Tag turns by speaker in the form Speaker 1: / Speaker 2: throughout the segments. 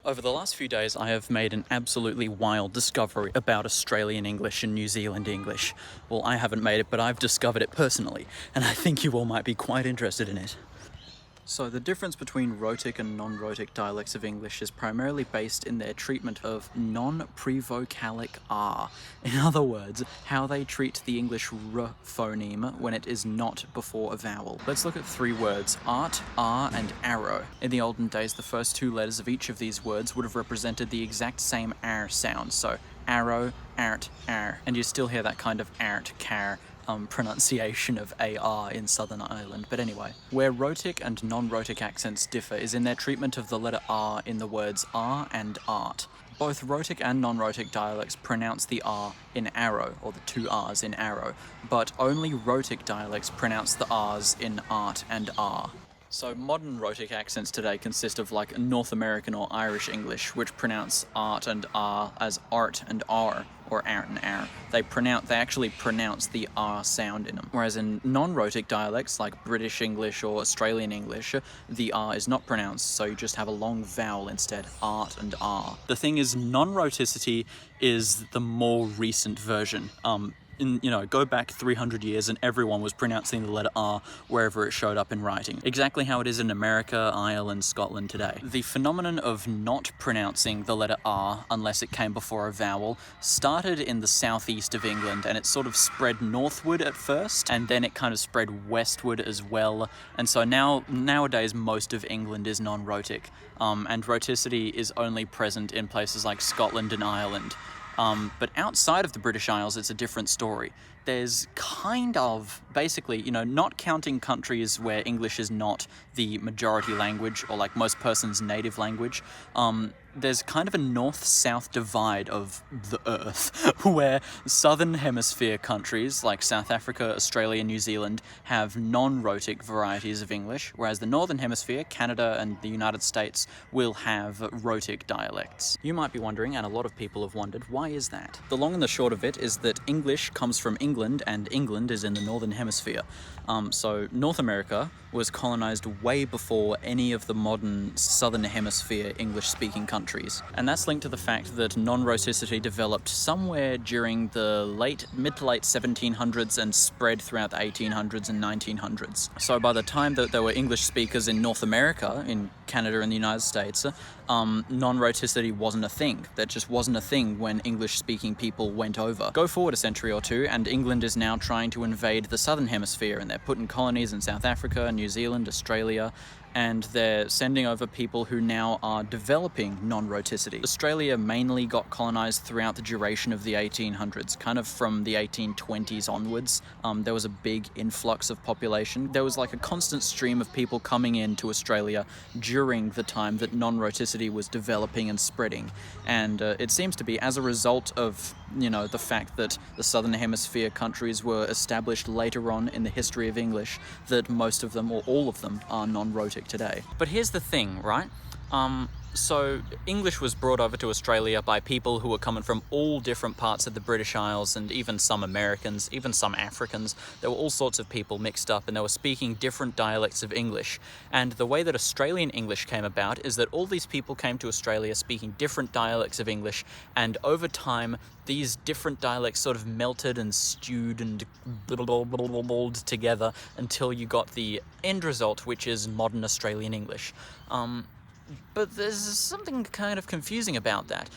Speaker 1: Over the last few days, I have made an absolutely wild discovery about Australian English and New Zealand English. Well, I haven't made it, but I've discovered it personally, and I think you all might be quite interested in it. So the difference between rhotic and non-rhotic dialects of English is primarily based in their treatment of non-prevocalic R. In other words, how they treat the English R phoneme when it is not before a vowel. Let's look at three words: art, R, and arrow. In the olden days, the first two letters of each of these words would have represented the exact same R sound, so arrow, art, ar. And you still hear that kind of art, car, pronunciation of AR in Southern Ireland. But anyway, where rhotic and non-rhotic accents differ is in their treatment of the letter R in the words R and art. Both rhotic and non-rhotic dialects pronounce the R in arrow, or the two R's in arrow, but only rhotic dialects pronounce the R's in art and R. So modern rhotic accents today consist of like North American or Irish English, which pronounce art and R as art and R, or art and R. They actually pronounce the R sound in them. Whereas in non-rhotic dialects like British English or Australian English, the R is not pronounced, so you just have a long vowel instead, art and R. The thing is, non-rhoticity is the more recent version. Go back 300 years and everyone was pronouncing the letter R wherever it showed up in writing. Exactly how it is in America, Ireland, Scotland today. The phenomenon of not pronouncing the letter R unless it came before a vowel started in the southeast of England, and it sort of spread northward at first, and then it kind of spread westward as well. And so nowadays most of England is non-rhotic, and rhoticity is only present in places like Scotland and Ireland. But outside of the British Isles, it's a different story. There's kind of, basically, not counting countries where English is not the majority language or like most person's native language, there's kind of a north-south divide of the earth where southern hemisphere countries like South Africa, Australia, New Zealand have non-rhotic varieties of English, whereas the northern hemisphere, Canada and the United States, will have rhotic dialects. You might be wondering, and a lot of people have wondered, why is that? The long and the short of it is that English comes from England, and England is in the northern hemisphere. So North America was colonized way before any of the modern southern hemisphere English-speaking countries. And that's linked to the fact that non-rhoticity developed somewhere during the mid to late 1700s and spread throughout the 1800s and 1900s. So by the time that there were English speakers in North America, in Canada and the United States, non-rhoticity wasn't a thing. That just wasn't a thing when English-speaking people went over. Go forward a century or two, and England is now trying to invade the southern hemisphere, and they're putting colonies in South Africa, New Zealand, Australia, and they're sending over people who now are developing non-rhoticity. Australia mainly got colonized throughout the duration of the 1800s, kind of from the 1820s onwards. There was a big influx of population. There was like a constant stream of people coming into Australia during the time that non-rhoticity was developing and spreading. And it seems to be as a result of, the fact that the Southern Hemisphere countries were established later on in the history of English, that most of them, or all of them, are non-rhotic today. But here's the thing, right? So English was brought over to Australia by people who were coming from all different parts of the British Isles, and even some Americans, even some Africans. There were all sorts of people mixed up, and they were speaking different dialects of English. And the way that Australian English came about is that all these people came to Australia speaking different dialects of English, and over time these different dialects sort of melted and stewed and together until you got the end result, which is modern Australian English. But there's something kind of confusing about that.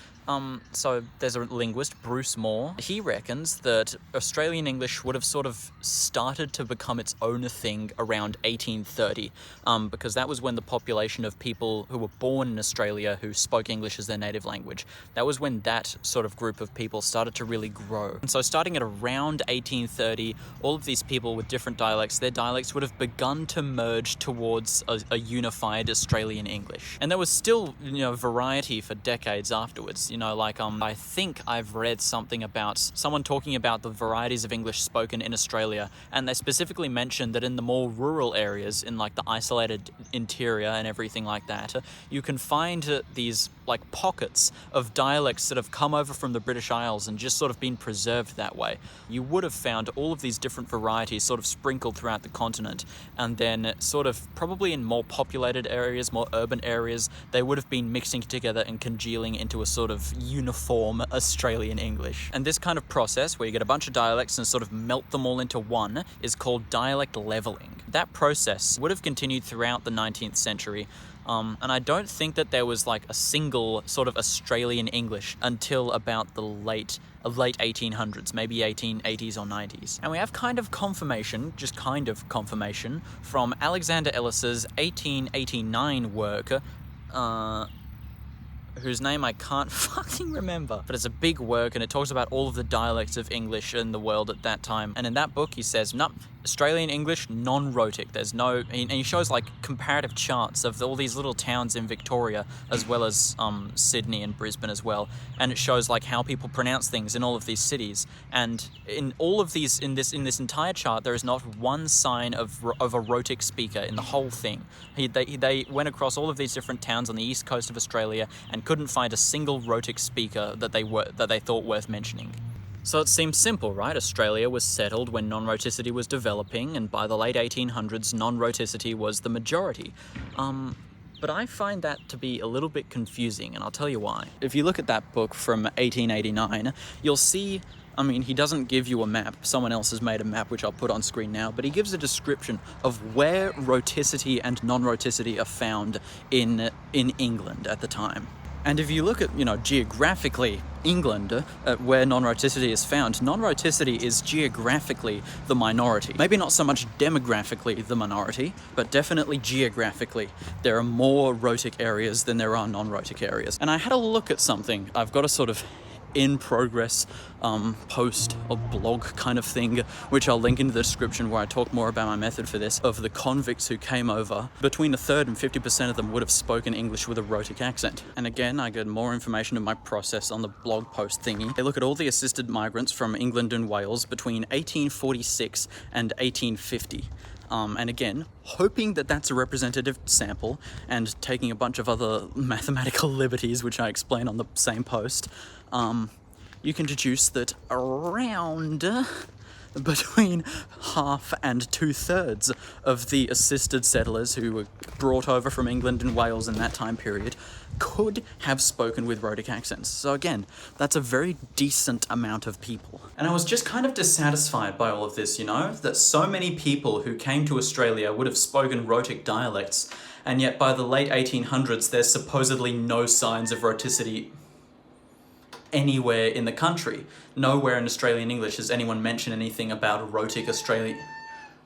Speaker 1: So there's a linguist, Bruce Moore. He reckons that Australian English would have sort of started to become its own thing around 1830, because that was when the population of people who were born in Australia who spoke English as their native language, that was when that sort of group of people started to really grow. And so starting at around 1830, all of these people with different dialects, their dialects would have begun to merge towards a unified Australian English. And there was still, variety for decades afterwards. You know, like, I think I've read something about someone talking about the varieties of English spoken in Australia, and they specifically mentioned that in the more rural areas, in like the isolated interior and everything like that, you can find these like pockets of dialects that have come over from the British Isles and just sort of been preserved that way. You would have found all of these different varieties sort of sprinkled throughout the continent, and then sort of probably in more populated areas, more urban areas, they would have been mixing together and congealing into a sort of uniform Australian English. And this kind of process, where you get a bunch of dialects and sort of melt them all into one, is called dialect leveling. That process would have continued throughout the 19th century, and I don't think that there was like a single sort of Australian English until about the late 1800s, maybe 1880s or 90s. And we have kind of confirmation from Alexander Ellis's 1889 work, whose name I can't fucking remember. But it's a big work, and it talks about all of the dialects of English in the world at that time. And in that book, he says, no, Australian English, non-rhotic. There's no... And he shows, like, comparative charts of all these little towns in Victoria, as well as Sydney and Brisbane as well. And it shows, like, how people pronounce things in all of these cities. And in all of these... In this entire chart, there is not one sign of a rhotic speaker in the whole thing. They went across all of these different towns on the east coast of Australia and couldn't find a single rhotic speaker that they thought worth mentioning. So it seems simple, right? Australia was settled when non-rhoticity was developing, and by the late 1800s, non-rhoticity was the majority. But I find that to be a little bit confusing, and I'll tell you why. If you look at that book from 1889, you'll see... I mean, he doesn't give you a map. Someone else has made a map, which I'll put on screen now, but he gives a description of where rhoticity and non-rhoticity are found in England at the time. And if you look at, geographically, England, where non-rhoticity is found, non-rhoticity is geographically the minority. Maybe not so much demographically the minority, but definitely geographically. There are more rhotic areas than there are non-rhotic areas. And I had a look at something. I've got a sort of in-progress post or blog kind of thing, which I'll link in the description, where I talk more about my method for this, of the convicts who came over. Between a third and 50% of them would have spoken English with a rhotic accent. And again, I get more information of my process on the blog post thingy. They look at all the assisted migrants from England and Wales between 1846 and 1850. And again, hoping that that's a representative sample, and taking a bunch of other mathematical liberties, which I explain on the same post, you can deduce that around between half and 2/3 of the assisted settlers who were brought over from England and Wales in that time period could have spoken with rhotic accents. So again, that's a very decent amount of people. And I was just kind of dissatisfied by all of this, that so many people who came to Australia would have spoken rhotic dialects, and yet by the late 1800s there's supposedly no signs of rhoticity anywhere in the country. Nowhere in Australian English does anyone mention anything about Rhotic Australian.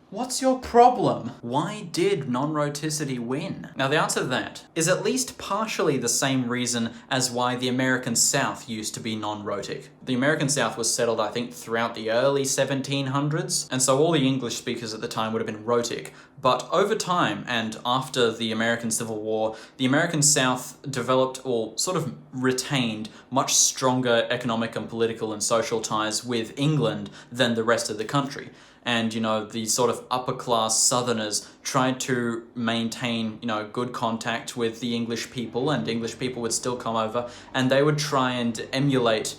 Speaker 1: What's your problem? Why did non-rhoticity win? Now the answer to that is at least partially the same reason as why the American South used to be non-rhotic. The American South was settled, I think, throughout the early 1700s, and so all the English speakers at the time would have been rhotic. But over time, and after the American Civil War, the American South developed, or sort of retained, much stronger economic and political and social ties with England than the rest of the country. And, the sort of upper-class Southerners tried to maintain, good contact with the English people, and English people would still come over, and they would try and emulate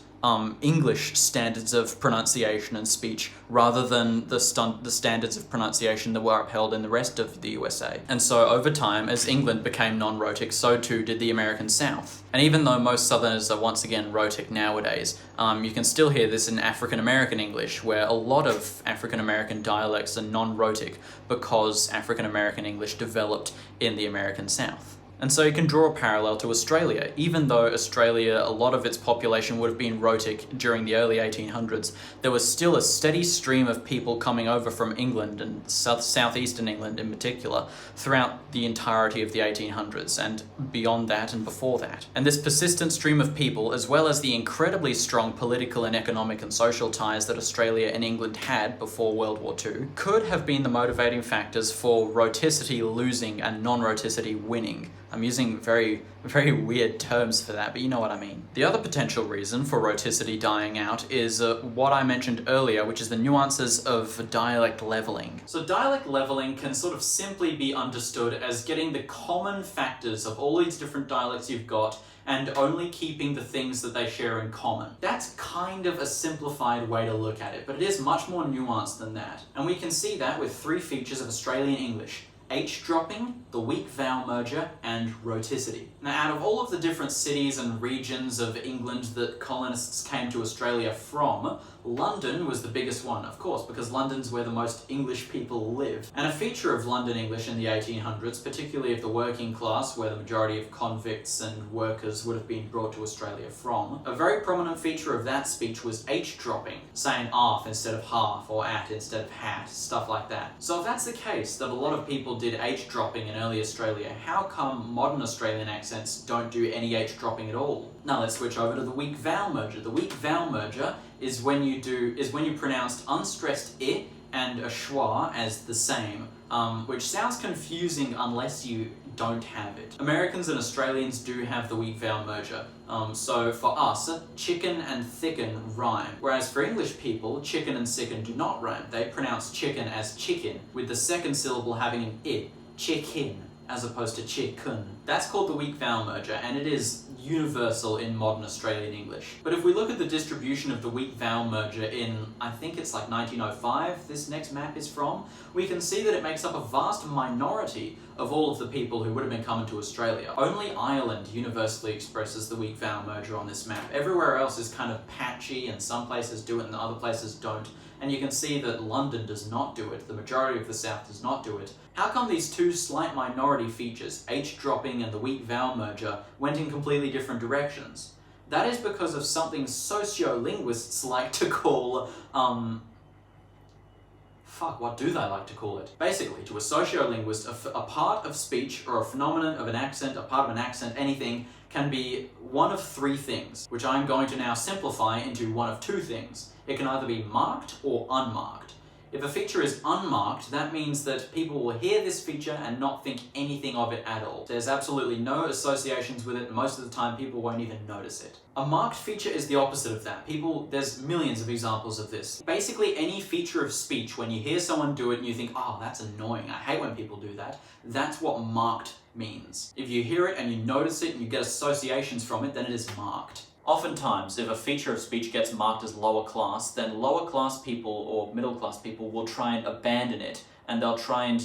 Speaker 1: English standards of pronunciation and speech rather than the standards of pronunciation that were upheld in the rest of the USA. And so over time, as England became non-rhotic, so too did the American South. And even though most Southerners are once again rhotic nowadays, you can still hear this in African American English, where a lot of African American dialects are non-rhotic because African American English developed in the American South. And so you can draw a parallel to Australia. Even though Australia, a lot of its population would have been rhotic during the early 1800s, there was still a steady stream of people coming over from England, and southeastern England in particular, throughout the entirety of the 1800s, and beyond that and before that. And this persistent stream of people, as well as the incredibly strong political and economic and social ties that Australia and England had before World War II, could have been the motivating factors for rhoticity losing and non-rhoticity winning I'm using very, very weird terms for that, but you know what I mean. The other potential reason for rhoticity dying out is what I mentioned earlier, which is the nuances of dialect leveling. So dialect leveling can sort of simply be understood as getting the common factors of all these different dialects you've got and only keeping the things that they share in common. That's kind of a simplified way to look at it, but it is much more nuanced than that. And we can see that with three features of Australian English: H-dropping, the weak vowel merger, and rhoticity. Now, out of all of the different cities and regions of England that colonists came to Australia from, London was the biggest one, of course, because London's where the most English people live. And a feature of London English in the 1800s, particularly of the working class, where the majority of convicts and workers would have been brought to Australia from, a very prominent feature of that speech was H-dropping, saying arf instead of half, or at instead of hat, stuff like that. So if that's the case, that a lot of people did H-dropping in early Australia, how come modern Australian accents don't do any H-dropping at all? Now let's switch over to the weak vowel merger. The weak vowel merger is when you pronounce unstressed I and a schwa as the same, which sounds confusing unless you don't have it. Americans and Australians do have the weak vowel merger. So for us, chicken and thicken rhyme, whereas for English people, chicken and sicken do not rhyme. They pronounce chicken as chicken, with the second syllable having an I, chicken, as opposed to chicken. That's called the weak vowel merger, and it is universal in modern Australian English. But if we look at the distribution of the weak vowel merger in, I think it's like 1905, this next map is from, we can see that it makes up a vast minority of all of the people who would have been coming to Australia. Only Ireland universally expresses the weak vowel merger on this map. Everywhere else is kind of patchy, and some places do it and other places don't. And you can see that London does not do it, the majority of the South does not do it. How come these two slight minority features, H-dropping and the weak vowel merger, went in completely different directions? That is because of something sociolinguists like to call, what do they like to call it? Basically, to a sociolinguist, a part of speech or a phenomenon of an accent, a part of an accent, anything, can be one of three things, which I'm going to now simplify into one of two things. It can either be marked or unmarked. If a feature is unmarked, that means that people will hear this feature and not think anything of it at all. There's absolutely no associations with it, and most of the time people won't even notice it. A marked feature is the opposite of that. There's millions of examples of this. Basically, any feature of speech, when you hear someone do it and you think, oh, that's annoying, I hate when people do that, that's what marked means. If you hear it and you notice it and you get associations from it, then it is marked. Oftentimes, if a feature of speech gets marked as lower class, then lower class people or middle class people will try and abandon it, and they'll try and,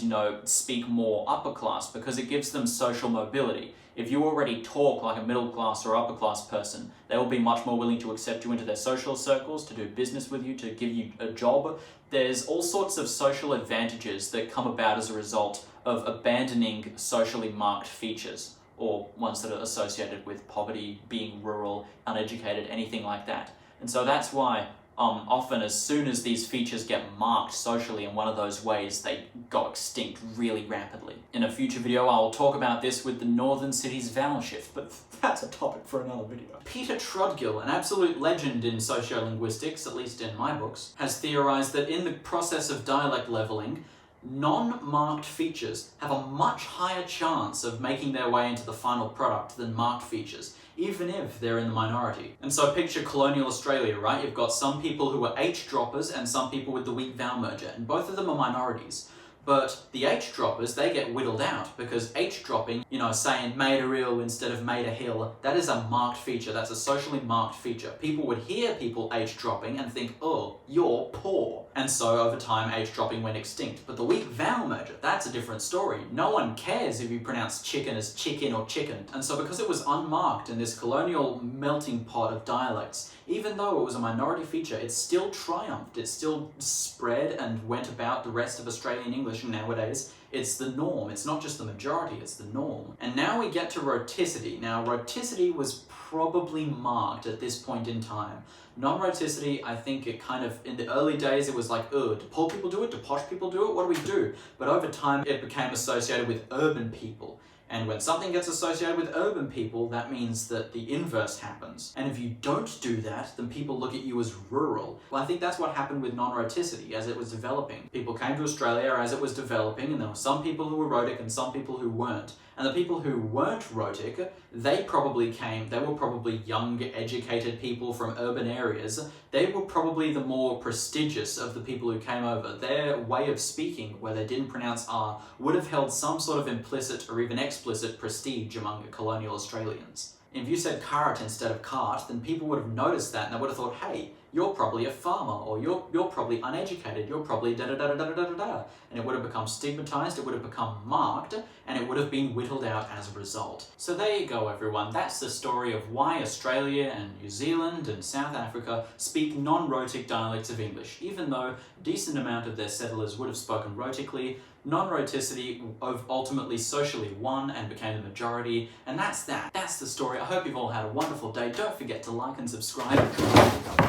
Speaker 1: speak more upper class because it gives them social mobility. If you already talk like a middle class or upper class person, they will be much more willing to accept you into their social circles, to do business with you, to give you a job. There's all sorts of social advantages that come about as a result of abandoning socially marked features, or ones that are associated with poverty, being rural, uneducated, anything like that. And so that's why often as soon as these features get marked socially in one of those ways, they go extinct really rapidly. In a future video, I'll talk about this with the northern cities vowel shift, but that's a topic for another video. Peter Trudgill, an absolute legend in sociolinguistics, at least in my books, has theorized that in the process of dialect leveling, non-marked features have a much higher chance of making their way into the final product than marked features, even if they're in the minority. And so picture colonial Australia, right? You've got some people who are H-droppers and some people with the weak vowel merger, and both of them are minorities. But the H-droppers, they get whittled out because H-dropping, saying made a rill instead of made a hill, that is a marked feature. That's a socially marked feature. People would hear people H-dropping and think, oh, you're poor. And so over time, H-dropping went extinct. But the weak vowel merger, that's a different story. No one cares if you pronounce chicken as chicken or chicken. And so because it was unmarked in this colonial melting pot of dialects, even though it was a minority feature, it still triumphed. It still spread and went about the rest of Australian English, and nowadays it's the norm. It's not just the majority, it's the norm. And now we get to rhoticity. Now, rhoticity was probably marked at this point in time. Non-rhoticity, I think it kind of, in the early days, it was like, do poor people do it? Do posh people do it? What do we do? But over time, it became associated with urban people. And when something gets associated with urban people, that means that the inverse happens. And if you don't do that, then people look at you as rural. Well, I think that's what happened with non-rhoticity as it was developing. People came to Australia as it was developing, and there were some people who were rhotic and some people who weren't. And the people who weren't rhotic, they were probably young, educated people from urban areas. They were probably the more prestigious of the people who came over. Their way of speaking, where they didn't pronounce R, would have held some sort of implicit or even explicit prestige among colonial Australians. If you said cart instead of cart, then people would have noticed that and they would have thought, hey, you're probably a farmer, or you're probably uneducated, you're probably da-da-da-da-da-da-da. And it would have become stigmatized, it would have become marked, and it would have been whittled out as a result. So there you go, everyone. That's the story of why Australia and New Zealand and South Africa speak non-rhotic dialects of English. Even though a decent amount of their settlers would have spoken rhotically, non-rhoticity ultimately socially won and became the majority, and that's that. That's the story. I hope you've all had a wonderful day. Don't forget to like and subscribe.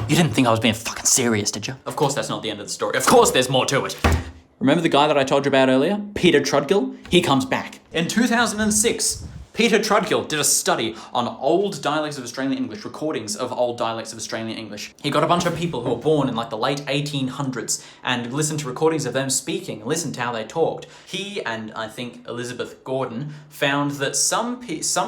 Speaker 1: You didn't think I was being fucking serious, did you? Of course that's not the end of the story. Of course there's more to it. Remember the guy that I told you about earlier? Peter Trudgill? He comes back. In 2006, Peter Trudgill did a study on old dialects of Australian English, recordings of old dialects of Australian English. He got a bunch of people who were born in like the late 1800s and listened to recordings of them speaking, listened to how they talked. He and I think Elizabeth Gordon found that some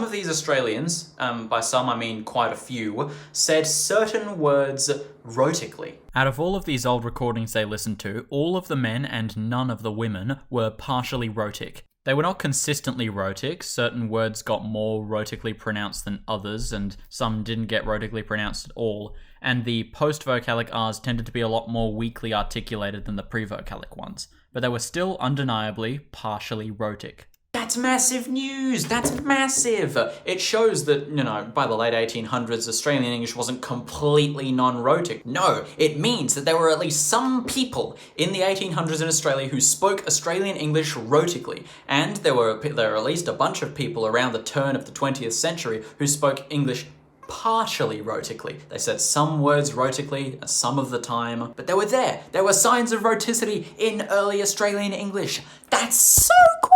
Speaker 1: of these Australians, by some I mean quite a few, said certain words rhotically. Out of all of these old recordings they listened to, all of the men and none of the women were partially rhotic. They were not consistently rhotic. Certain words got more rhotically pronounced than others, and some didn't get rhotically pronounced at all. And the post-vocalic R's tended to be a lot more weakly articulated than the pre-vocalic ones. But they were still undeniably partially rhotic. That's massive news! That's massive! It shows that, by the late 1800s, Australian English wasn't completely non-rhotic. No, it means that there were at least some people in the 1800s in Australia who spoke Australian English rhotically. And there were at least a bunch of people around the turn of the 20th century who spoke English partially rhotically. They said some words rhotically some of the time, but they were there. There were signs of rhoticity in early Australian English. That's so cool!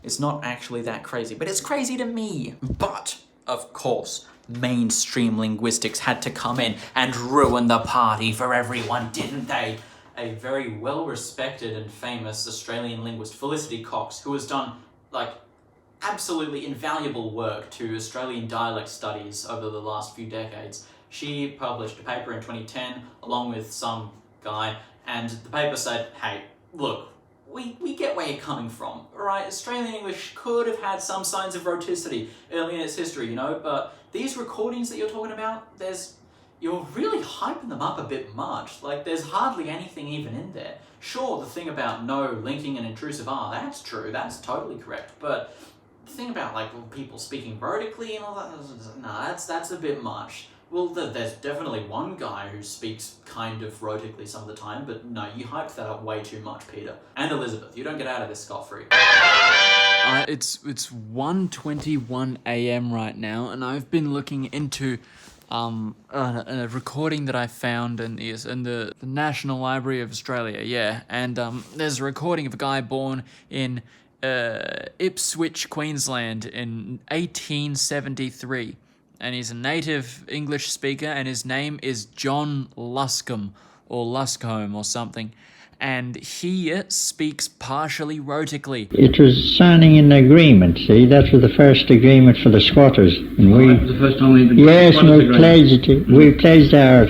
Speaker 1: It's not actually that crazy, but it's crazy to me. But, of course, mainstream linguistics had to come in and ruin the party for everyone, didn't they? A very well-respected and famous Australian linguist, Felicity Cox, who has done, absolutely invaluable work to Australian dialect studies over the last few decades. She published a paper in 2010 along with some guy, and the paper said, hey, look, we get where you're coming from, alright? Australian English could have had some signs of rhoticity early in its history, but these recordings that you're talking about, you're really hyping them up a bit much. There's hardly anything even in there. Sure, the thing about no linking and intrusive R, that's true, that's totally correct, but the thing about people speaking rhotically and all that, nah, that's a bit much. Well, there's definitely one guy who speaks kind of rhotically some of the time, but no, you hyped that up way too much, Peter. And Elizabeth, you don't get out of this scot-free.
Speaker 2: It's 1:21 a.m. right now, and I've been looking into a recording that I found in the National Library of Australia, and there's a recording of a guy born in Ipswich, Queensland in 1873. And he's a native English speaker, and his name is John Luscombe, or Luscombe, or something. And he speaks partially rhotically.
Speaker 3: It was signing an agreement, see? That was the first agreement for the squatters. And
Speaker 4: that was the first time we...
Speaker 3: Yes, and we pledged our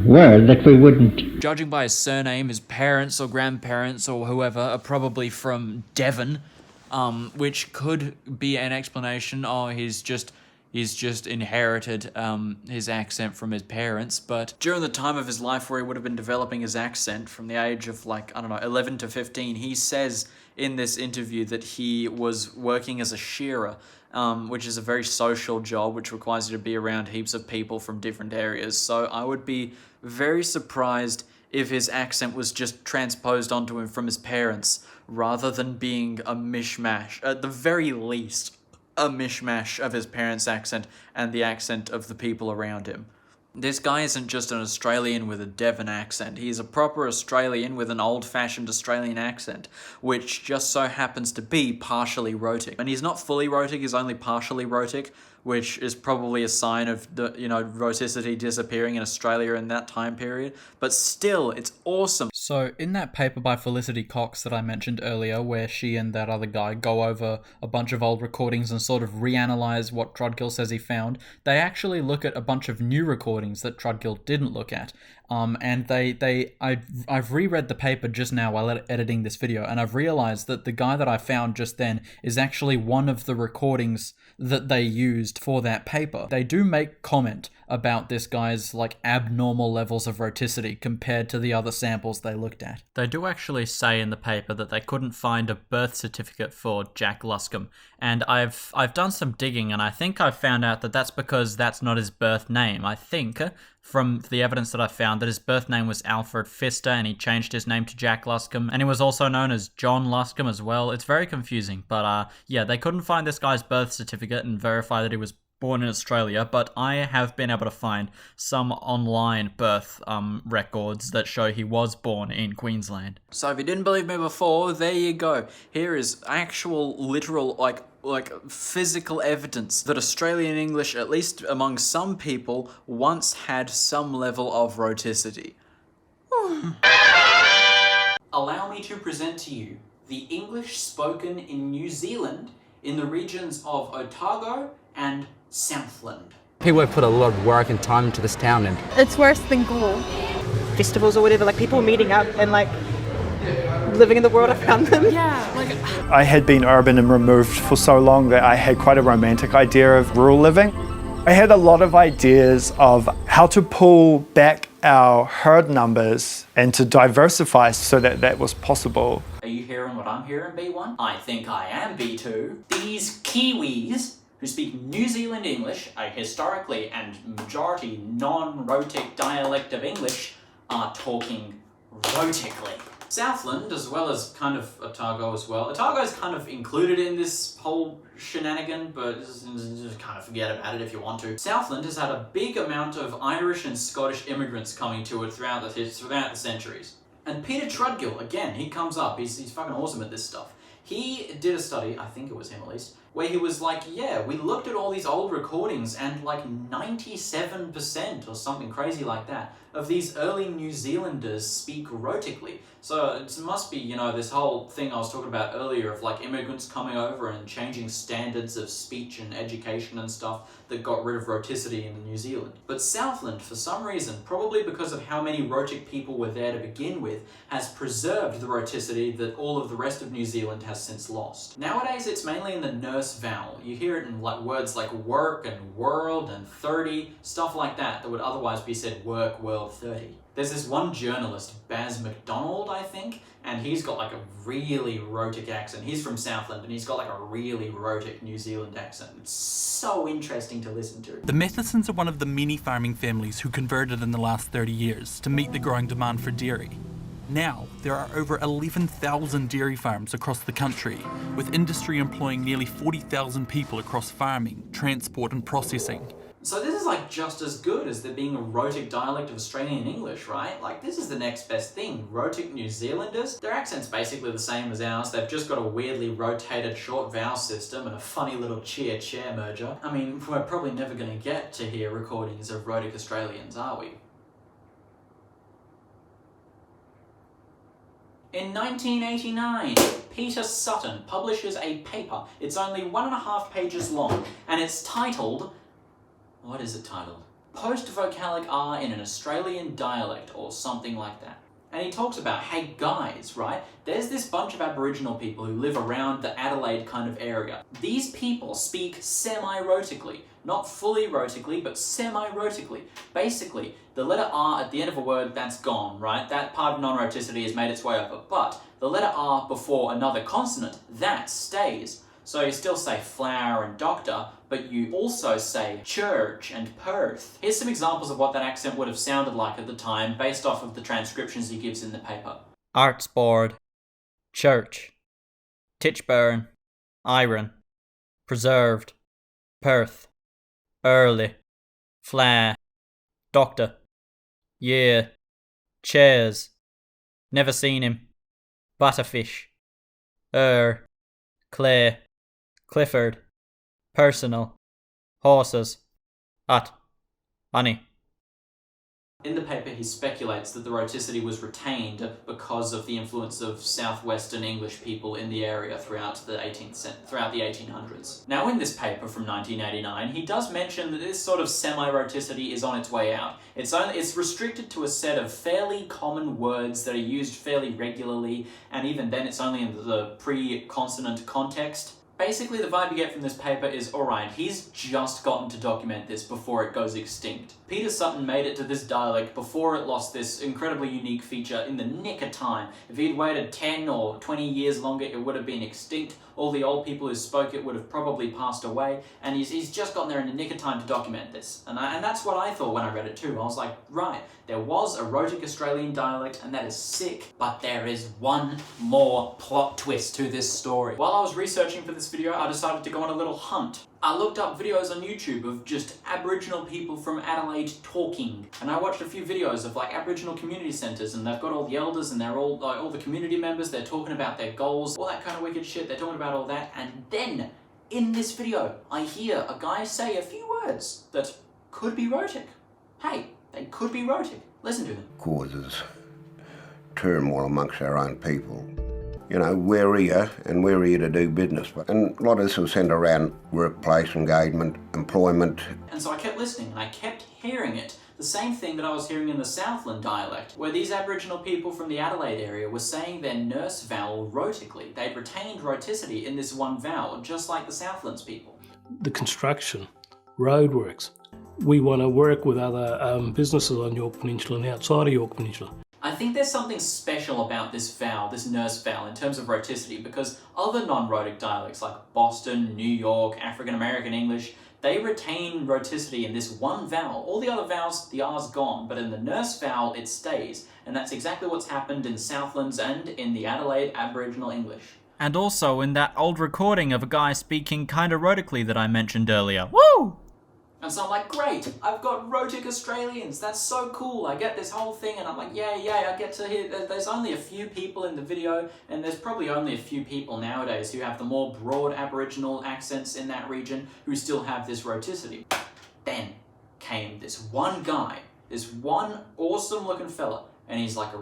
Speaker 3: word that we wouldn't.
Speaker 2: Judging by his surname, his parents or grandparents or whoever are probably from Devon. Which could be an explanation. He's just inherited his accent from his parents. But during the time of his life where he would have been developing his accent from the age of 11 to 15, he says in this interview that he was working as a shearer, which is a very social job which requires you to be around heaps of people from different areas. So I would be very surprised if his accent was just transposed onto him from his parents, rather than being a mishmash, at the very least, a mishmash of his parents' accent and the accent of the people around him. This guy isn't just an Australian with a Devon accent. He's a proper Australian with an old-fashioned Australian accent, which just so happens to be partially rhotic. And he's not fully rhotic, he's only partially rhotic, which is probably a sign of the, rhoticity disappearing in Australia in that time period. But still, it's awesome.
Speaker 1: So, in that paper by Felicity Cox that I mentioned earlier, where she and that other guy go over a bunch of old recordings and sort of reanalyze what Trudgill says he found, they actually look at a bunch of new recordings that Trudgill didn't look at. And I've reread the paper just now while editing this video, and I've realized that the guy that I found just then is actually one of the recordings that they used for that paper. They do make comment about this guy's abnormal levels of rhoticity compared to the other samples they looked at. They do actually say in the paper that they couldn't find a birth certificate for Jack Luscombe, and I've done some digging, and I think I've found out that that's because that's not his birth name. I think from the evidence that I found that his birth name was Alfred Pfister, and he changed his name to Jack Luscombe, and he was also known as John Luscombe as well. It's very confusing, but yeah, they couldn't find this guy's birth certificate and verify that he was born in Australia, but I have been able to find some online birth records that show he was born in Queensland. So if you didn't believe me before, there you go. Here is actual literal physical evidence that Australian English, at least among some people, once had some level of rhoticity. Allow me to present to you the English spoken in New Zealand in the regions of Otago and Southland.
Speaker 4: People have put a lot of work and time into this town, and
Speaker 5: it's worse than Gaul.
Speaker 6: Festivals or whatever, people meeting up and living in the world around them.
Speaker 5: Yeah,
Speaker 7: I had been urban and removed for so long that I had quite a romantic idea of rural living. I had a lot of ideas of how to pull back our herd numbers and to diversify so that that was possible.
Speaker 2: Are you hearing what I'm hearing, B1? I think I am, B2. These Kiwis who speak New Zealand English, a historically and majority non-rhotic dialect of English, are talking rhotically. Southland, as well as kind of Otago as well. Otago is kind of included in this whole shenanigan, but just kind of forget about it if you want to. Southland has had a big amount of Irish and Scottish immigrants coming to it throughout the centuries. And Peter Trudgill, again, he comes up. He's fucking awesome at this stuff. He did a study, I think it was him at least, where he was like, yeah, we looked at all these old recordings and 97% or something crazy like that of these early New Zealanders speak rhotically. So it must be, this whole thing I was talking about earlier of immigrants coming over and changing standards of speech and education and stuff that got rid of rhoticity in New Zealand. But Southland, for some reason, probably because of how many rhotic people were there to begin with, has preserved the rhoticity that all of the rest of New Zealand has since lost. Nowadays, it's mainly in the nurse vowel. You hear it in words like work and world and 30, stuff like that would otherwise be said work, world, 30. There's this one journalist, Baz McDonald, I think, and he's got a really rhotic accent. He's from Southland, and he's got a really rhotic New Zealand accent. It's so interesting to listen to.
Speaker 8: The Mathesons are one of the many farming families who converted in the last 30 years to meet the growing demand for dairy. Now, there are over 11,000 dairy farms across the country, with industry employing nearly 40,000 people across farming, transport and processing.
Speaker 2: So this is just as good as there being a rhotic dialect of Australian English, right? This is the next best thing. Rhotic New Zealanders, their accent's basically the same as ours. They've just got a weirdly rotated short vowel system and a funny little cheer-chair merger. I mean, we're probably never going to get to hear recordings of Rhotic Australians, are we? In 1989, Peter Sutton publishes a paper. It's only 1.5 pages long, and it's titled... What is it titled? Post-vocalic R in an Australian dialect, or something like that. And he talks about, hey guys, right? There's this bunch of Aboriginal people who live around the Adelaide kind of area. These people speak semi-rhotically. Not fully rhotically, but semi-rhotically. Basically, the letter R at the end of a word, that's gone, right? That part of non-rhoticity has made its way over. But the letter R before another consonant, that stays. So you still say flower and doctor, but you also say church and Perth. Here's some examples of what that accent would have sounded like at the time, based off of the transcriptions he gives in the paper.
Speaker 1: Arts Board, Church, Titchburn, Iron, Preserved, Perth, Early, Flair, Doctor. Yeah. Chairs. Never seen him. Butterfish. Claire. Clifford. Personal. Horses. Honey. In the paper, he speculates that the rhoticity was retained because of the influence of southwestern English people in the area throughout the 1800s. Now, in this paper from 1989, he does mention that this sort of semi-rhoticity is on its way out. It's restricted to a set of fairly common words that are used fairly regularly, and even then, it's only in the pre-consonant context. Basically, the vibe you get from this paper is, alright, he's just gotten to document this before it goes extinct. Peter Sutton made it to this dialect before it lost this incredibly unique feature in the nick of time. If he'd waited 10 or 20 years longer, it would have been extinct. All the old people who spoke it would have probably passed away, and he's just gotten there in the nick of time to document this. And that's what I thought when I read it too. I was like, right, there was a Rhotic Australian dialect, and that is sick, but there is one more plot twist to this story. While I was researching for this video, I decided to go on a little hunt. I looked up videos on YouTube of just Aboriginal people from Adelaide talking, and I watched a few videos of like Aboriginal community centres, and they've got all the elders and they're all like all the community members, they're talking about their goals, all that kind of wicked shit, they're talking about all that, and then in this video I hear a guy say a few words that could be Rhotic. Hey, they could be Rhotic. Listen to them.
Speaker 9: Causes turmoil amongst our own people. You know, we're here and we're here to do business. And a lot of this was centred around workplace engagement, employment.
Speaker 1: And so I kept listening and I kept hearing it. The same thing that I was hearing in the Southland dialect, where these Aboriginal people from the Adelaide area were saying their nurse vowel rhotically. They'd retained rhoticity in this one vowel, just like the Southlands people.
Speaker 10: The construction, roadworks. We want to work with other businesses on Yorke Peninsula and outside of Yorke Peninsula.
Speaker 1: I think there's something special about this vowel, this nurse vowel, in terms of rhoticity, because other non-rhotic dialects like Boston, New York, African American English, they retain rhoticity in this one vowel. All the other vowels, the R's gone, but in the nurse vowel, it stays. And that's exactly what's happened in Southlands and in the Adelaide Aboriginal English. And also in that old recording of a guy speaking kinda rhotically that I mentioned earlier. Woo! And so I'm like, great, I've got Rhotic Australians, that's so cool. I get this whole thing and I'm like, yay, I get to hear, there's only a few people in the video, and there's probably only a few people nowadays who have the more broad Aboriginal accents in that region who still have this rhoticity. Then came this one guy, this one awesome looking fella, and he's like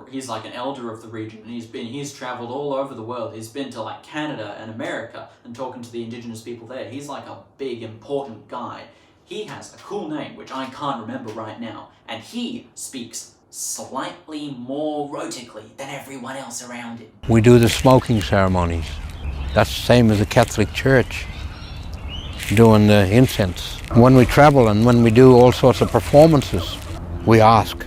Speaker 1: an elder of the region, and he's traveled all over the world. He's been to like Canada and America and talking to the indigenous people there. He's like a big, important guy. He has a cool name, which I can't remember right now, and he speaks slightly more rhotically than everyone else around him.
Speaker 11: We do the smoking ceremonies. That's the same as the Catholic Church, doing the incense. When we travel and when we do all sorts of performances, we ask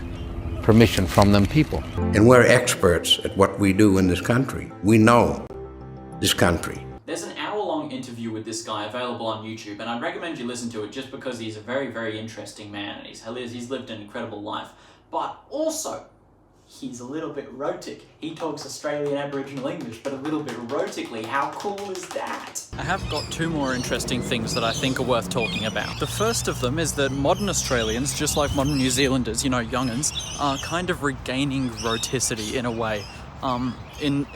Speaker 11: permission from them people.
Speaker 9: And we're experts at what we do in this country. We know this country.
Speaker 1: There's an hour-long interview with this guy available on YouTube, and I'd recommend you listen to it just because he's a very, very interesting man, and he's lived an incredible life. But also, he's a little bit rhotic. He talks Australian Aboriginal English, but a little bit rhotically. How cool is that? I have got two more interesting things that I think are worth talking about. The first of them is that modern Australians, just like modern New Zealanders, you know, young'uns, are kind of regaining rhoticity in a way.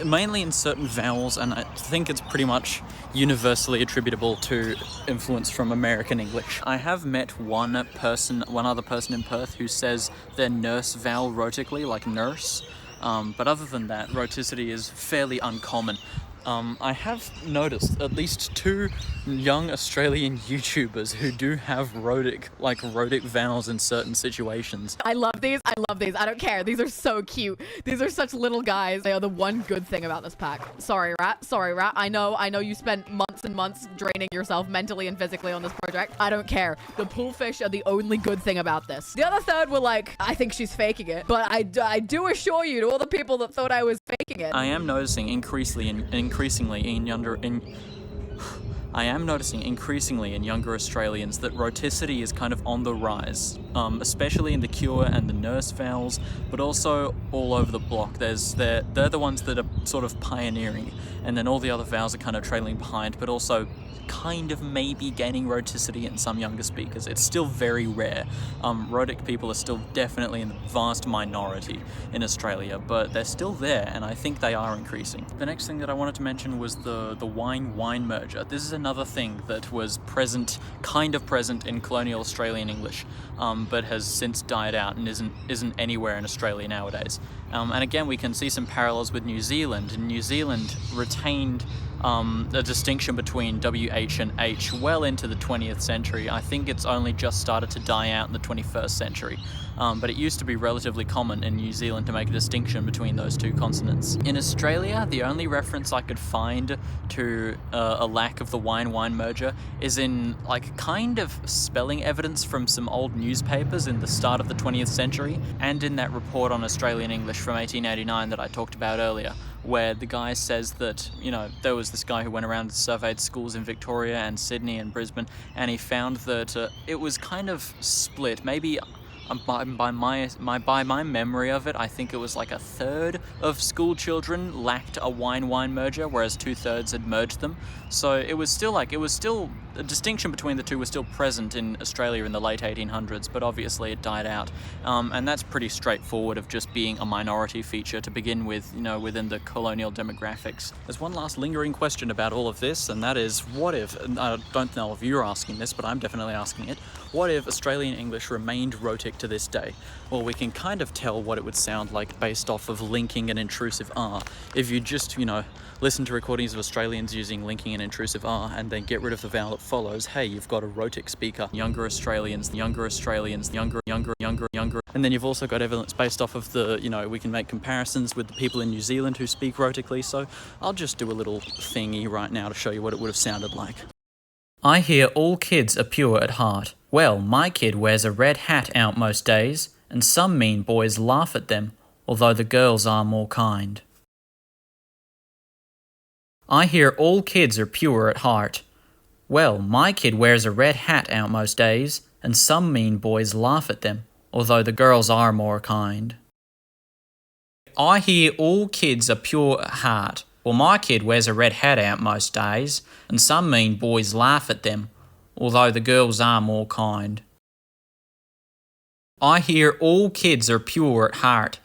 Speaker 1: Mainly in certain vowels, and I think it's pretty much universally attributable to influence from American English. I have met one other person in Perth who says their nurse vowel rhotically, like nurse, but other than that, rhoticity is fairly uncommon. I have noticed at least two young Australian YouTubers who do have rhotic vowels in certain situations.
Speaker 5: I love these. I don't care. These are so cute. These are such little guys. They are the one good thing about this pack. Sorry, Rat. I know you spent months and months draining yourself mentally and physically on this project. I don't care. The poolfish are the only good thing about this. The other third were like, I think she's faking it. But I do assure you to all the people that thought I was faking it.
Speaker 1: I am noticing increasingly in younger Australians that rhoticity is kind of on the rise. especially in the cure and the nurse vowels, but also all over the block. They're the ones that are sort of pioneering, and then all the other vowels are kind of trailing behind, but also kind of maybe gaining rhoticity in some younger speakers. It's still very rare. Rhotic people are still definitely in the vast minority in Australia, but they're still there, and I think they are increasing. The next thing that I wanted to mention was the Whine-Wine Merger. This is another thing that was kind of present in colonial Australian English, but has since died out and isn't anywhere in Australia nowadays. And again, we can see some parallels with New Zealand. And New Zealand retained a distinction between WH and H well into the 20th century. I think it's only just started to die out in the 21st century. But it used to be relatively common in New Zealand to make a distinction between those two consonants. In Australia, the only reference I could find to a lack of the Whine-Wine Merger is in kind of spelling evidence from some old newspapers in the start of the 20th century, and in that report on Australian English from 1889 that I talked about earlier, where the guy says that, there was this guy who went around and surveyed schools in Victoria and Sydney and Brisbane, and he found that it was kind of split. Maybe by my memory of it, I think it was like a third of school children lacked a Whine-Wine Merger, whereas 2/3 had merged them. So it was still a distinction between the two was still present in Australia in the late 1800s, but obviously it died out. And that's pretty straightforward of just being a minority feature to begin with, within the colonial demographics. There's one last lingering question about all of this, and that is, what if, and I don't know if you're asking this, but I'm definitely asking it, what if Australian English remained rhotic to this day? Well, we can kind of tell what it would sound like based off of linking an intrusive R. If you just, listen to recordings of Australians using linking an intrusive R and then get rid of the vowel that follows, hey, you've got a rhotic speaker. Younger Australians, younger, and then you've also got evidence based off of we can make comparisons with the people in New Zealand who speak rhotically, so I'll just do a little thingy right now to show you what it would have sounded like. I hear all kids are pure at heart. Well, my kid wears a red hat out most days, and some mean boys laugh at them, although the girls are more kind. I hear all kids are pure at heart. Well, my kid wears a red hat out most days, and some mean boys laugh at them, although the girls are more kind. I hear all kids are pure at heart. Well, my kid wears a red hat out most days, and some mean boys laugh at them, although the girls are more kind. I hear all kids are pure at heart.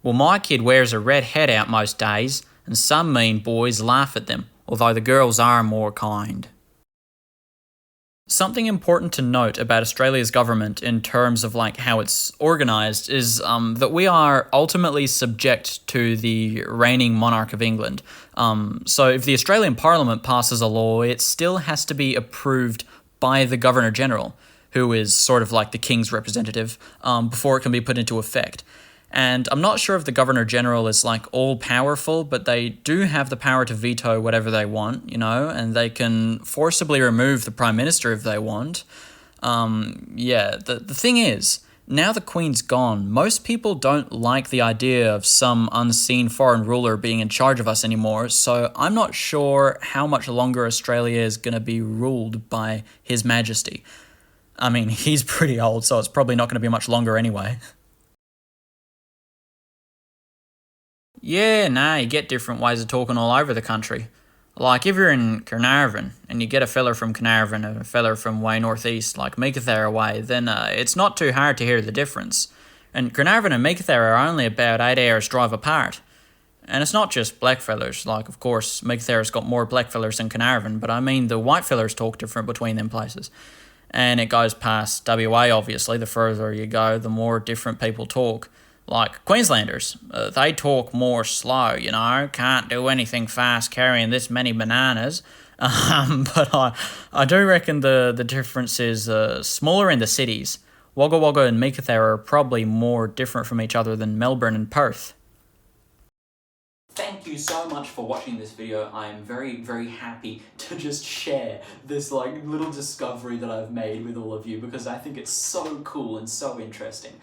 Speaker 1: Well, my kid wears a red hat out most days, and some mean boys laugh at them, although the girls are more kind. Something important to note about Australia's government in terms of how it's organised is that we are ultimately subject to the reigning monarch of England. So if the Australian Parliament passes a law, it still has to be approved by the Governor-General, who is sort of like the King's representative, before it can be put into effect. And I'm not sure if the Governor-General is all-powerful, but they do have the power to veto whatever they want, and they can forcibly remove the Prime Minister if they want. The thing is, now the Queen's gone, most people don't like the idea of some unseen foreign ruler being in charge of us anymore, so I'm not sure how much longer Australia is going to be ruled by His Majesty. I mean, he's pretty old, so it's probably not going to be much longer anyway. Yeah, you get different ways of talking all over the country. Like if you're in Carnarvon and you get a fella from Carnarvon and a fella from way northeast, like Meekatharra way, then it's not too hard to hear the difference. And Carnarvon and Meekatharra are only about 8 hours drive apart. And it's not just black fellers, of course Meekatharra's got more black fellers than Carnarvon, but I mean the white fellers talk different between them places. And it goes past WA obviously, the further you go, the more different people talk. Like Queenslanders, they talk more slow, can't do anything fast carrying this many bananas. But I do reckon the difference is smaller in the cities. Wagga Wagga and Meekatharra are probably more different from each other than Melbourne and Perth. Thank you so much for watching this video. I am very, very happy to just share this little discovery that I've made with all of you because I think it's so cool and so interesting.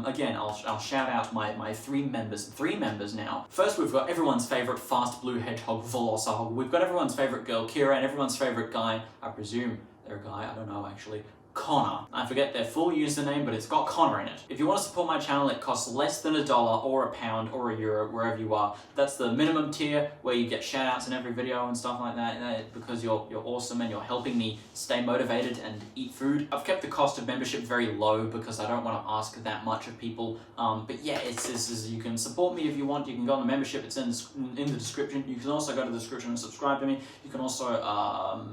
Speaker 1: Again, I'll shout out my three members now. First, we've got everyone's favourite fast blue hedgehog, Velocihog. We've got everyone's favourite girl, Kira, and everyone's favourite guy, I presume they're a guy, I don't know actually,
Speaker 2: Connor. I forget their full username, but it's got Connor in it. If you want to support my channel, it costs less than $1 or £1 or €1, wherever you are. That's the minimum tier where you get shout outs in every video and stuff like that, because you're awesome and you're helping me stay motivated and eat food. I've kept the cost of membership very low because I don't want to ask that much of people. But yeah, you can support me if you want. You can go on the membership, it's in the description. You can also go to the description and subscribe to me. You can also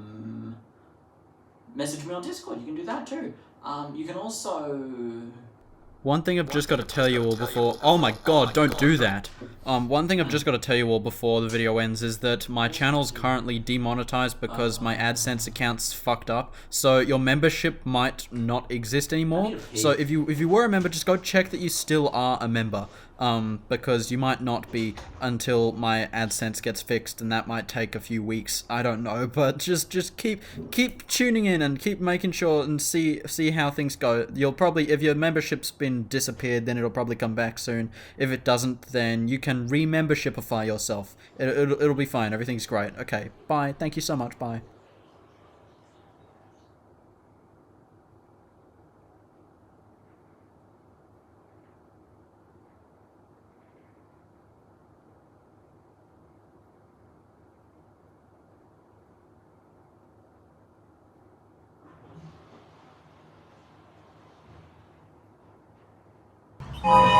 Speaker 2: message me on Discord, you can do that too. You can also...
Speaker 1: One thing I've just got to tell you all before... Oh my god, don't do that! One thing I've just got to tell you all before the video ends is that my channel's currently demonetized because my AdSense account's fucked up, so your membership might not exist anymore. So if you were a member, just go check that you still are a member. Because you might not be until my AdSense gets fixed, and that might take a few weeks. I don't know, but just keep tuning in and keep making sure and see how things go. You'll probably, if your membership's been disappeared, then it'll probably come back soon. If it doesn't, then you can re-membershipify yourself. It'll be fine. Everything's great. Okay, bye. Thank you so much. Bye.
Speaker 12: Yeah.